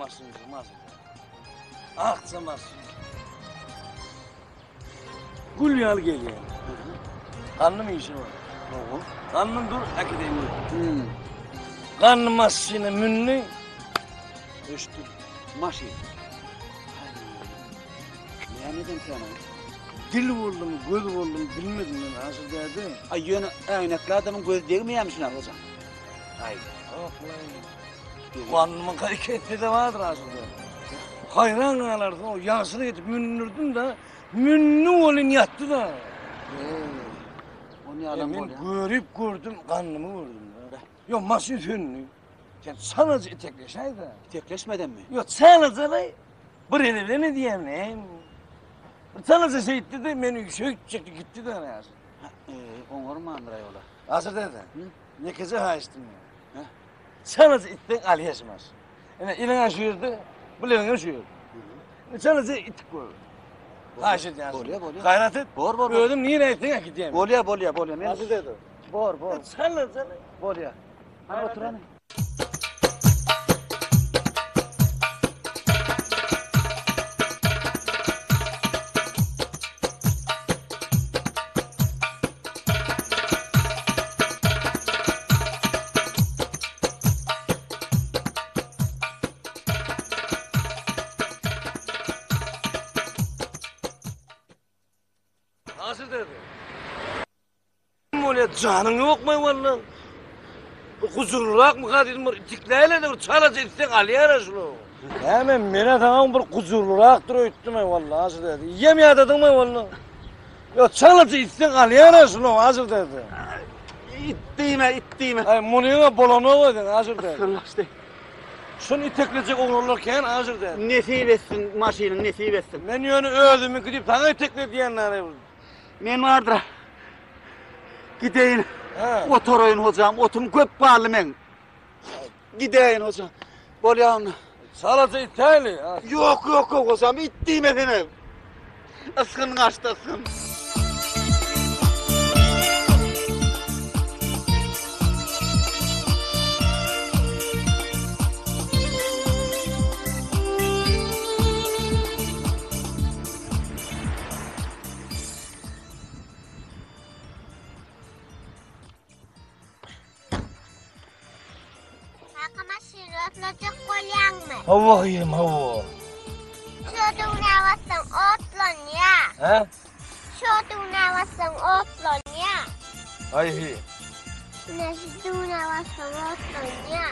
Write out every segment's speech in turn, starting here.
aksamazsın kızmaz. Aksamazsın. Gül yal geliyor. Karnım işin var. Karnım dur, akideyim. Karnım aslında münlü. Öştü. Maşi. Ya neden sana? Dil vurdum, göz vurdum, bilmedim ben nasıl derdim. Ay yönü aynaklı adamın gözü değil mi yemişsin hocam? Hayır. Karnımın hareketli de vardır aslında. Hayran kalardın, o yansını getirip münürdüm de, münlü olun yattı da. O ne adam Ben ol ya? görüp gördüm, karnımı vurdum da. Yok masum hünlü. Sen sanacı itekleşeydi. Tekleşmeden mi? Yok sanacı da, bir elevde ne diyeyim ne? Sanacı seyitti de beni çekti gitti de ne yazın. Onur mu andıra yola? Hazır dedi. Ne kızı haiştim ya. Sanacı itten aliyesmez. Yani ilin aşıyordu, bu ilin aşıyordu. Sanacı ittik koydu. Haşit yazın. Bolya. Gayret et. Bor. Gördüm niye ne ettin ki diyeyim. Bolya. Nasıl dedi? Bor. Sanacı. Bolya. Hadi otur hani. Nasıl dedi? Böyle canın yok mu valla? Kuzurlak mı kadın var? İtikleyle de çalacak itten aliye Resulü. Hemen mene tamam bir kuzurlaktır öttüm valla nasıl dedi. Yemeye dedim mi valla? Ya çalacak itten aliye Resulü nasıl dedi. İttiğime. Ay muniyona bolonu koydun hazır dedi. Kırlaştı. Şunu itekleyecek olurlarken hazır dedi. Nesip etsin maşinin nesip etsin. Ben yönü öldüm gidip sana itekle diyenlere vurdum. Men vardır. Gideyim. He. Oturayın hocam. Otum köp bağlı men. Gideyim hocam. Bolyağını. Salata itali. Yok hocam. İttiğim efendim. Iskın kaçtı ıskın. Ötlecek kolyan mı? Hava yerim hava. Şodun havasın otlun ya. He? Şodun havasın otlun ya. Ayhi. Şodun havasın otlun ya.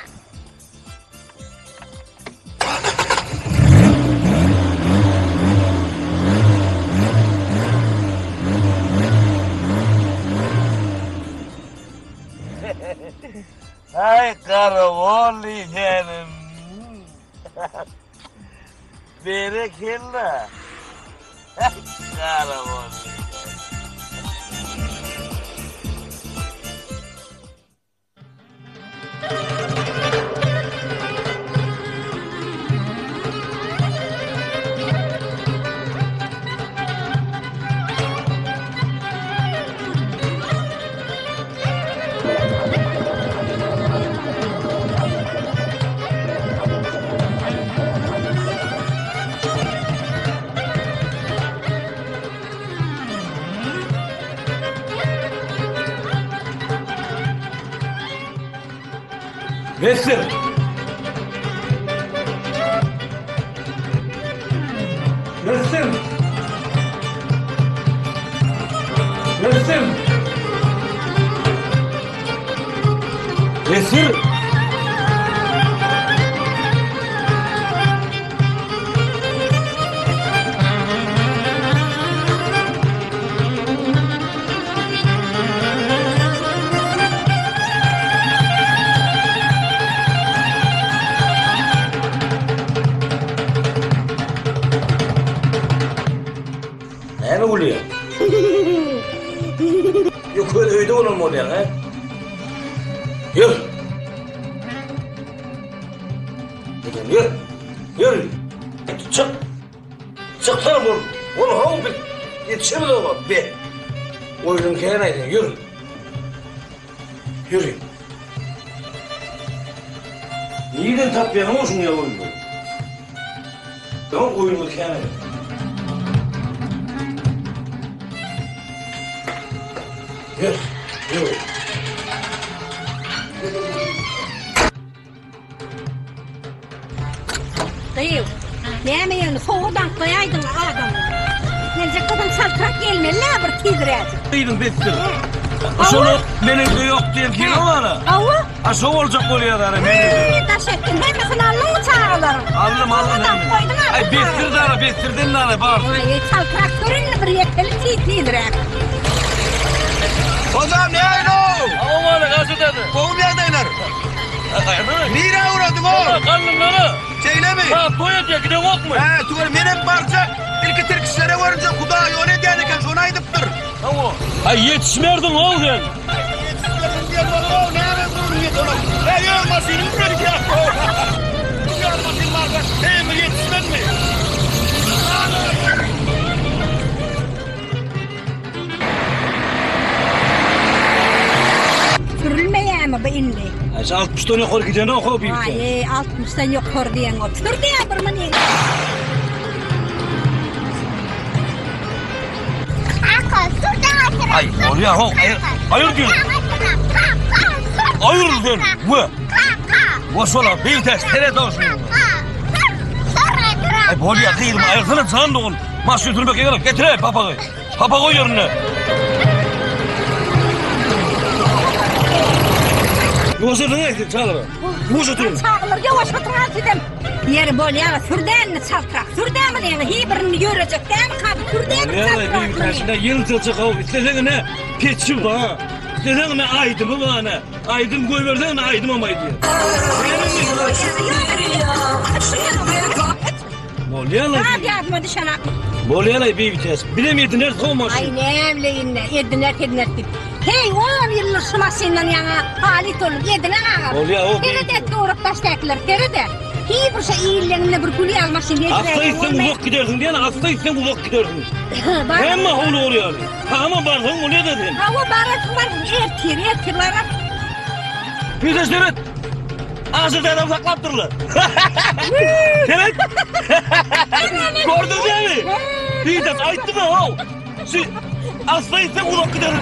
Ay karavol yeğenim. Berekella. Karavol. Resim. Resim. Resim. Resim. Ne oluyor? Yok öyle olur mu oluyor ha? Yürü. Yürü. Yürü. Çık. Çıksana bunu. Onu havu bir. Yetişemedi o bak. Bir. Oyunun kenarıydın. Yürü. Yürü. Neyden tapyanı olsun ya oyunu? Tamam koyunluk yani. Gel. Gel. Dayı, yemeğini soğudan koyaydın adamı. Gelecek kadın saltırak gelme, ne bir tidireyecek. Duydum bitti. Şunu benim de yok diyen ki ne var? Avu? Aşağı olacak oluyor da benim de. Taş ettin, hepsini aldın mı çağırırım? Aldım. Koydun abi. Ay bitirdi ara, bitirdin ara bak. Ay, saltırak görünle bir yeteli tidireyecek. Hocam ne ayın o? Ama var ya nasıl dedi? Kovum yerdeler. Aynen. Nire uğradın o? Karnımları. Şeyle mi? Ha toya diye giden yok mu? He, tuvar menem barca. İlki Türkişlere varınca kuda yol ediyorken şuna aydıptır. Tamam. Ay yetişmerdin oğul sen. Ne yok masini böyle ki yaptı. Yok masini var ben. Hey mi yetişmez mi? Sürülmeye mi bu indi? Ay sen 60 tane yukarı gidene oku bir de. Ay, 60'dan yukarı diyen o. Tür diye bir mani. Kalk, şuradan oturun. Ay oraya ho. Hayır diyor. Hayır diyor. Bu. Bu sola bir ters tere dağılsın. Ay bolya değil mi? Ayaklarına sağın doğun. Maç götürmek gerek. Getir papagayı. Papagayı yerine. Yavaş oturun ektim çağırın. Yavaş oturun. Çağılır, yavaş oturun dedim. Yeri bol yana, sürden mi saltırak? Sürden mi diyene? Hibirini görecek değil mi kadın? Sürden mi Ya bir tersine yıl çılçık av. İstesen ne keçi var. İstesen ne aydım mı bana? Aydım koy versen ne aydım ama diye. Bolya lan. Hadi yardıma düşen aklı. Bolya lan bir vites. Bilemedin her kovmaşı. Ay ne evleyinler, yediler, yediler. Hey, 10 yıllık şu masineden yana halit olup yediler ağa. Bolya o bir. Terede doğurup taştakiler, terede. Hi bir şey iyilerine bir gülü almasın. Hastaysan uzak gidersin diye hastaysan uzak gidersin. Hem mahvul oluyor. Ama barın oluyor dedin. Hava barat var, ertir var. Bir de seyret. Ağzından uzaklattırlar. Evet. Gördün değil mi? Bir de ayıttı mı o? Hastaysan uzak gidersin.